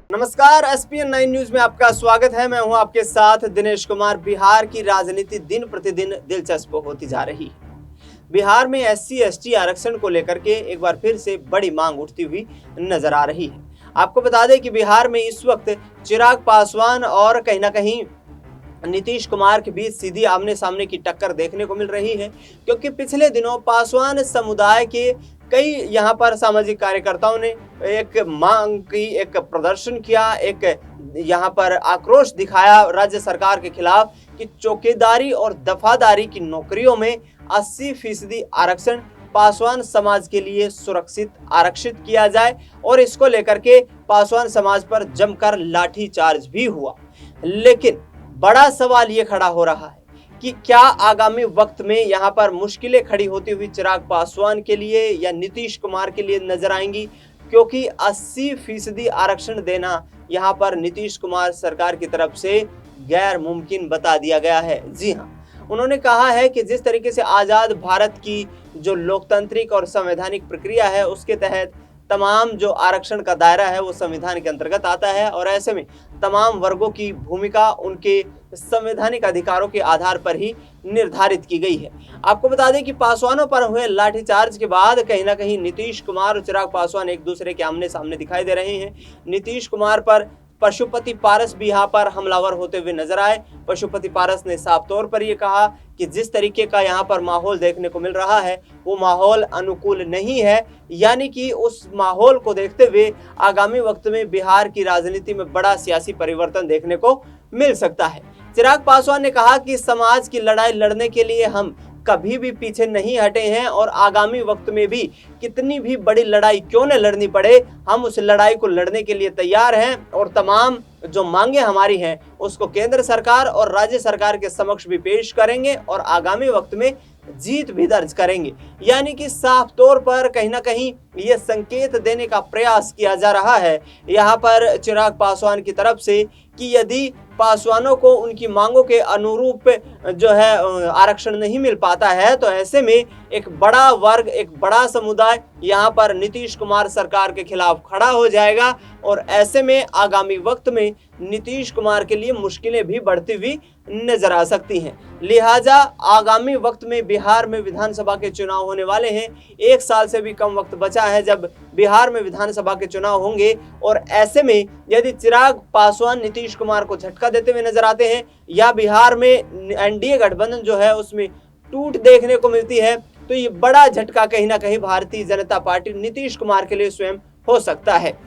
नमस्कार, ESPN 9 news में आपका स्वागत है। मैं हूं आपके साथ दिनेश कुमार। बिहार की राजनीति दिन प्रतिदिन दिलचस्प होती जा रही है। बिहार में एससी एसटी आरक्षण को लेकर के एक बार फिर से बड़ी मांग उठती हुई नजर आ रही है। आपको बता दें कि बिहार में इस वक्त चिराग पासवान और कहीं ना कहीं नीतीश कुमार के बीच सीधी आमने सामने की टक्कर देखने को मिल रही है, क्योंकि पिछले दिनों पासवान समुदाय के कई यहाँ पर सामाजिक कार्यकर्ताओं ने एक मांग की, एक प्रदर्शन किया, एक यहाँ पर आक्रोश दिखाया राज्य सरकार के खिलाफ कि चौकीदारी और दफादारी की नौकरियों में 80% आरक्षण पासवान समाज के लिए सुरक्षित आरक्षित किया जाए। और इसको लेकर के पासवान समाज पर जमकर लाठीचार्ज भी हुआ। लेकिन बड़ा सवाल ये खड़ा हो रहा है कि क्या आगामी वक्त में यहाँ पर मुश्किलें खड़ी होती हुई चिराग पासवान के लिए या नीतीश कुमार के लिए नजर आएंगी, क्योंकि 80% आरक्षण देना यहाँ पर नीतीश कुमार सरकार की तरफ से गैर मुमकिन बता दिया गया है। जी हाँ, उन्होंने कहा है कि जिस तरीके से आजाद भारत की जो लोकतांत्रिक और संवैधानिक प्रक्रिया है उसके तहत तमाम जो आरक्षण का दायरा है वो संविधान के अंतर्गत आता है, और ऐसे में तमाम वर्गों की भूमिका उनके संवैधानिक अधिकारों के आधार पर ही निर्धारित की गई है। आपको बता दें कि पासवानों पर हुए लाठीचार्ज के बाद कहीं ना कहीं नीतीश कुमार और चिराग पासवान एक दूसरे के आमने सामने दिखाई दे रहे हैं। नीतीश कुमार पर पशुपति पारस भी यहाँ पर हमलावर होते हुए नजर आए। पशुपति पारस ने साफ तौर पर यह कहा कि जिस तरीके का यहाँ पर माहौल देखने को मिल रहा है वो माहौल अनुकूल नहीं है, यानी कि उस माहौल को देखते हुए आगामी वक्त में बिहार की राजनीति में बड़ा सियासी परिवर्तन देखने को मिल सकता है। चिराग पासवान ने कहा कि समाज की लड़ाई लड़ने के लिए हम कभी भी पीछे नहीं हटे हैं, और आगामी वक्त में भी कितनी भी बड़ी लड़ाई क्यों न लड़नी पड़े, हम उस लड़ाई को लड़ने के लिए तैयार हैं, और तमाम जो मांगे हमारी हैं उसको केंद्र सरकार और राज्य सरकार के समक्ष भी पेश करेंगे और आगामी वक्त में जीत भी दर्ज करेंगे। यानी कि साफ तौर पर कहीं ना कहीं ये संकेत देने का प्रयास किया जा रहा है यहाँ पर चिराग पासवान की तरफ से कि यदि पासवानों को उनकी मांगों के अनुरूप जो है आरक्षण नहीं मिल पाता है तो ऐसे में एक बड़ा वर्ग, एक बड़ा समुदाय यहाँ पर नीतीश कुमार सरकार के खिलाफ खड़ा हो जाएगा, और ऐसे में आगामी वक्त में नीतीश कुमार के लिए मुश्किलें भी बढ़ती हुई नजर आ सकती हैं। लिहाजा आगामी वक्त में बिहार में विधानसभा के चुनाव होने वाले हैं। 1 साल से भी कम वक्त बचा है जब बिहार में विधानसभा के चुनाव होंगे, और ऐसे में यदि चिराग पासवान नीतीश कुमार को झटका देते हुए नजर आते हैं या बिहार में एनडीए गठबंधन जो है उसमें टूट देखने को मिलती है, तो ये बड़ा झटका कहीं ना कहीं भारतीय जनता पार्टी नीतीश कुमार के लिए स्वयं हो सकता है।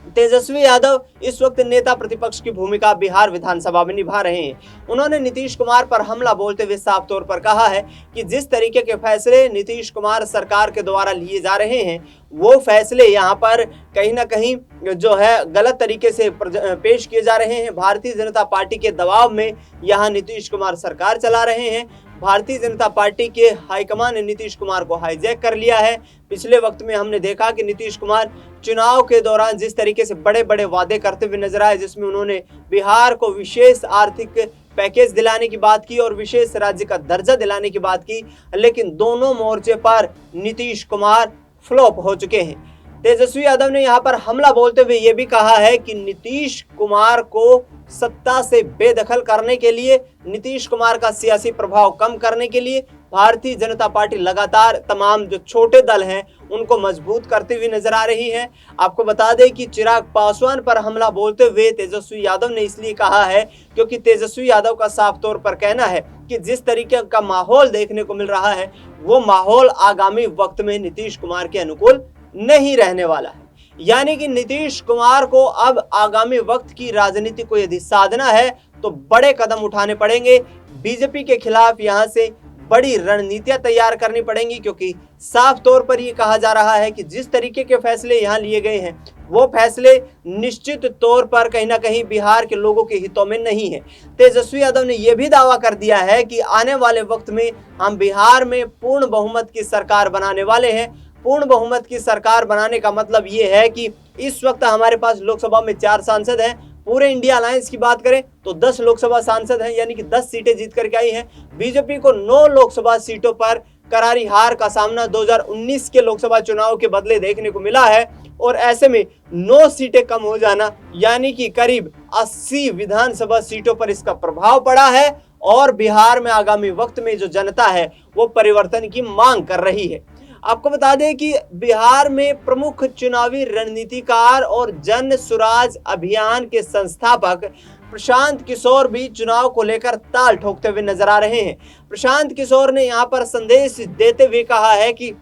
तेजस्वी यादव इस वक्त नेता प्रतिपक्ष की भूमिका बिहार विधानसभा में निभा रहे हैं। उन्होंने नीतीश कुमार पर हमला बोलते हुए साफ तौर पर कहा है कि जिस तरीके के फैसले नीतीश कुमार सरकार के द्वारा लिए जा रहे हैं वो फैसले यहाँ पर कहीं ना कहीं जो है गलत तरीके से पेश किए जा रहे हैं। भारतीय जनता पार्टी के दबाव में यहाँ नीतीश कुमार सरकार चला रहे हैं। भारतीय जनता पार्टी के हाईकमान ने नीतीश कुमार को हाईजैक कर लिया है। पिछले वक्त में हमने देखा कि नीतीश कुमार चुनाव के दौरान जिस तरीके से बड़े बड़े वादे करते हुए नजर आए, जिसमें उन्होंने बिहार को विशेष आर्थिक पैकेज दिलाने की बात की और विशेष राज्य का दर्जा दिलाने की बात की, लेकिन दोनों मोर्चे पर नीतीश कुमार फ्लॉप हो चुके हैं। तेजस्वी यादव ने यहाँ पर हमला बोलते हुए ये भी कहा है कि नीतीश कुमार को सत्ता से बेदखल करने के लिए, नीतीश कुमार का सियासी प्रभाव कम करने के लिए भारतीय जनता पार्टी लगातार तमाम जो छोटे दल हैं उनको मजबूत करती हुई नजर आ रही है। आपको बता दें कि चिराग पासवान पर हमला बोलते हुए तेजस्वी यादव ने इसलिए कहा है क्योंकि तेजस्वी यादव का साफ तौर पर कहना है कि जिस तरीके का माहौल देखने को मिल रहा है वो माहौल आगामी वक्त में नीतीश कुमार के अनुकूल नहीं रहने वाला है। यानी कि नीतीश कुमार को अब आगामी वक्त की राजनीति को यदि साधना है तो बड़े कदम उठाने पड़ेंगे। बीजेपी के खिलाफ यहां से बड़ी रणनीतियां तैयार करनी पड़ेंगी, क्योंकि साफ तौर पर यह कहा जा रहा है कि जिस तरीके के फैसले यहां लिए गए हैं वो फैसले निश्चित तौर पर कहीं ना कहीं बिहार के लोगों के हितों में नहीं है। तेजस्वी यादव ने यह भी दावा कर दिया है कि आने वाले वक्त में हम बिहार में पूर्ण बहुमत की सरकार बनाने वाले हैं। पूर्ण बहुमत की सरकार बनाने का मतलब ये है कि इस वक्त हमारे पास लोकसभा में 4 सांसद हैं। पूरे इंडिया अलायंस की बात करें तो 10 लोकसभा सांसद हैं, यानी कि 10 सीटें जीत करके आई हैं। बीजेपी को 9 लोकसभा सीटों पर करारी हार का सामना 2019 के लोकसभा चुनाव के बदले देखने को मिला है। और ऐसे में 9 सीटें कम हो जाना यानी कि करीब 80 विधानसभा सीटों पर इसका प्रभाव पड़ा है और बिहार में आगामी वक्त में जो जनता है वो परिवर्तन की मांग कर रही है। आपको बता दें कि बिहार में प्रमुख चुनावी रणनीतिकार और जन सुराज अभियान के संस्थापक प्रशांत किशोर भी चुनाव को लेकर ताल ठोकते हुए नजर आ रहे हैं। प्रशांत किशोर ने यहां पर संदेश देते हुए कहा है कि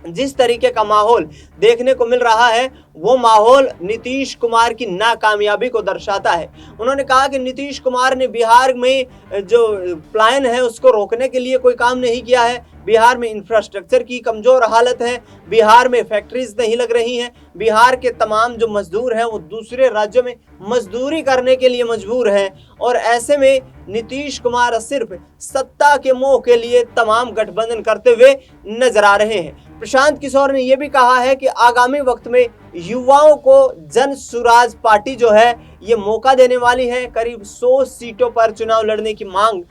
जिस तरीके का माहौल देखने को मिल रहा है वो माहौल नीतीश कुमार की नाकामयाबी को दर्शाता है। उन्होंने कहा कि नीतीश कुमार ने बिहार में जो प्लान है उसको रोकने के लिए कोई काम नहीं किया है। बिहार में इंफ्रास्ट्रक्चर की कमजोर हालत है, बिहार में फैक्ट्रीज नहीं लग रही हैं, बिहार के तमाम जो मजदूर हैं वो दूसरे राज्यों में मजदूरी करने के लिए मजबूर हैं और ऐसे में नीतीश कुमार सिर्फ सत्ता के मोह के लिए तमाम गठबंधन करते हुए नजर आ रहे हैं। प्रशांत किशोर ने यह भी कहा है कि आगामी वक्त में युवाओं को जन सुराज पार्टी जो है ये मौका देने वाली है। करीब 100 सीटों पर चुनाव लड़ने की मांग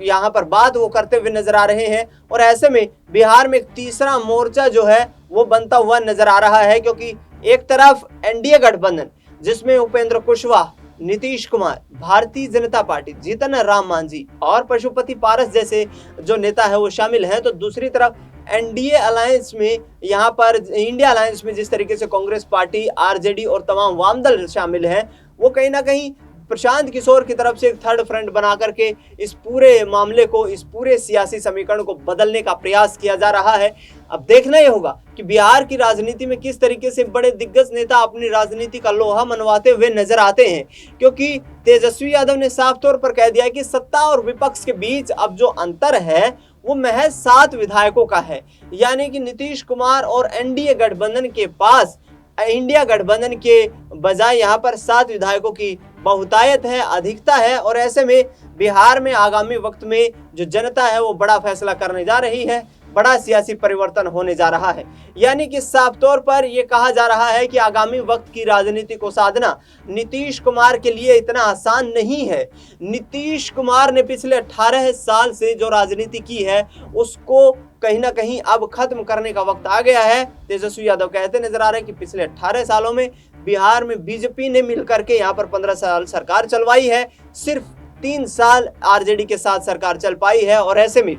यहाँ पर बात वो करते हुए नजर आ रहे हैं और ऐसे में बिहार में एक तीसरा मोर्चा जो है वो बनता हुआ नजर आ रहा है, क्योंकि एक तरफ एनडीए गठबंधन जिसमें उपेंद्र कुशवाहा, नीतीश कुमार, भारतीय जनता पार्टी, जीतन राम मांझी और पशुपति पारस जैसे जो नेता है वो शामिल हैं, तो दूसरी तरफ एनडीए अलायंस में यहाँ पर इंडिया अलायंस में जिस तरीके से कांग्रेस पार्टी, आरजेडी और तमाम वाम दल शामिल हैं, वो कहीं ना कहीं प्रशांत किशोर की तरफ से एक थर्ड फ्रंट बना करके इस पूरे मामले को, इस पूरे सियासी समीकरण को बदलने का प्रयास किया जा रहा है। अब देखना ही होगा कि बिहार की राजनीति में किस तरीके से बड़े दिग्गज नेता अपनी राजनीति का लोहा मनवाते हुए नजर आते हैं, क्योंकि तेजस्वी यादव ने साफ तौर पर कह दिया कि सत्ता और विपक्ष के बीच अब जो अंतर है वो महज 7 विधायकों का है। यानी कि नीतीश कुमार और एनडीए गठबंधन के पास इंडिया गठबंधन के बजाय यहाँ पर 7 विधायकों की बहुतायत है, अधिकता है और ऐसे में बिहार में आगामी वक्त में जो जनता है वो बड़ा फैसला करने जा रही है, बड़ा सियासी परिवर्तन होने जा रहा है। यानी कि साफ तौर पर यह कहा जा रहा है कि आगामी वक्त की राजनीति को साधना नीतीश कुमार के लिए इतना आसान नहीं है। नीतीश कुमार ने पिछले 18 साल से जो राजनीति की है उसको कहीं ना कहीं अब खत्म करने का वक्त आ गया है। तेजस्वी यादव कहते नजर आ रहे हैं कि पिछले 18 सालों में बिहार में बीजेपी ने मिलकर के यहाँ पर 15 साल सरकार चलवाई है, सिर्फ 3 साल आरजेडी के साथ सरकार चल पाई है और ऐसे में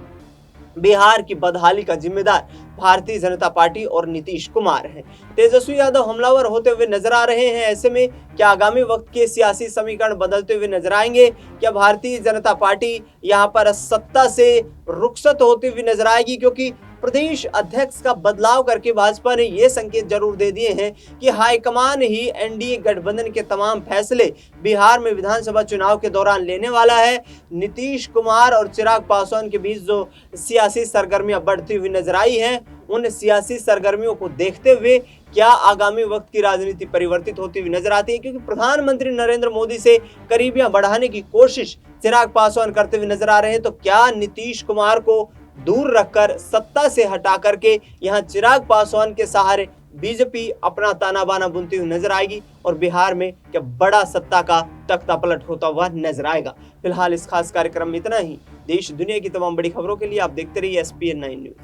बिहार की बदहाली का जिम्मेदार भारतीय जनता पार्टी और नीतीश कुमार है। तेजस्वी यादव हमलावर होते हुए नजर आ रहे हैं। ऐसे में क्या आगामी वक्त के सियासी समीकरण बदलते हुए नजर आएंगे? क्या भारतीय जनता पार्टी यहां पर सत्ता से रुखसत होती हुई नजर आएगी? क्योंकि प्रदेश अध्यक्ष का बदलाव करके भाजपा ने यह संकेत जरूर दे दिए हैं कि हाईकमान ही एनडीए गठबंधन के तमाम फैसले बिहार में विधानसभा चुनाव के दौरान लेने वाला है। नीतीश कुमार और चिराग पासवान के बीच जो सियासी सरगर्मियां बढ़ती हुई नजर आई हैं, उन सियासी सरगर्मियों को देखते हुए क्या आगामी वक्त की राजनीति परिवर्तित होती हुई नजर आती है? क्योंकि प्रधानमंत्री नरेंद्र मोदी से करीबियां बढ़ाने की कोशिश चिराग पासवान करते हुए नजर आ रहे हैं, तो क्या नीतीश कुमार को दूर रखकर सत्ता से हटा करके यहां चिराग पासवान के सहारे बीजेपी अपना ताना बाना बुनती हुई नजर आएगी और बिहार में क्या बड़ा सत्ता का तख्ता पलट होता हुआ नजर आएगा? फिलहाल इस खास कार्यक्रम में इतना ही। देश दुनिया की तमाम बड़ी खबरों के लिए आप देखते रहिए SPN 9 न्यूज।